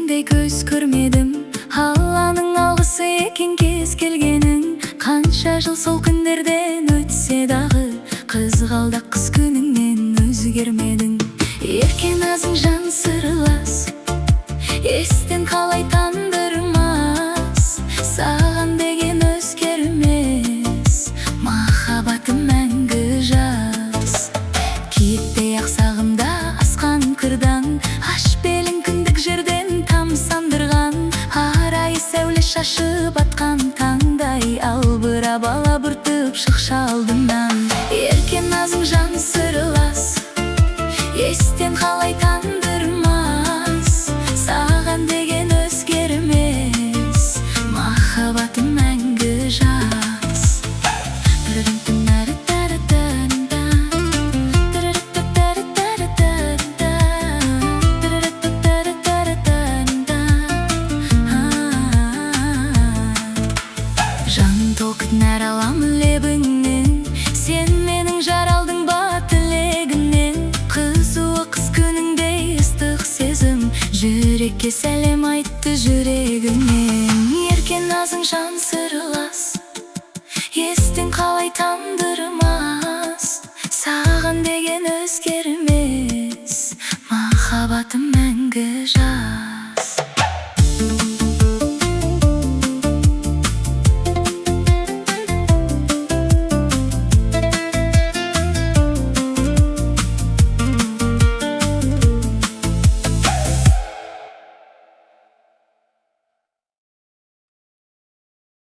сендей көз көрмедім. Алланың алғысы екен кез келгенің. Қанша жыл сол күндерден өтсе дағы, қызғалдақ қыз күніңнен өзгермедің. Ерке назың жан сырлас, естен қалай тандырмас. Саған деген өзгермес, махаббатым мәңгі жас. Киіктей ақ сағымда асқан кырдан, аш белін күндік жерден тамсандырған. Арай сәуле шашып атқан таңдай, албыра бала бұртып шықша алдымнан. Ерке назың жан сырлас, естен қалай тандырмас. Саған деген өзгермес, махаббатым мәңгі жас. Жан толқыт нәр алам лебіңнен, сен менің жаралдың ба тілегімнен. Қызуы қыз күніңдей ыстық сезім, жүрекке сәлем айтты жүрегімнен. Ерке назың жан сырлас, естен қалай тандырмас. Саған деген өзгермес, махаббатым мәңгі жас.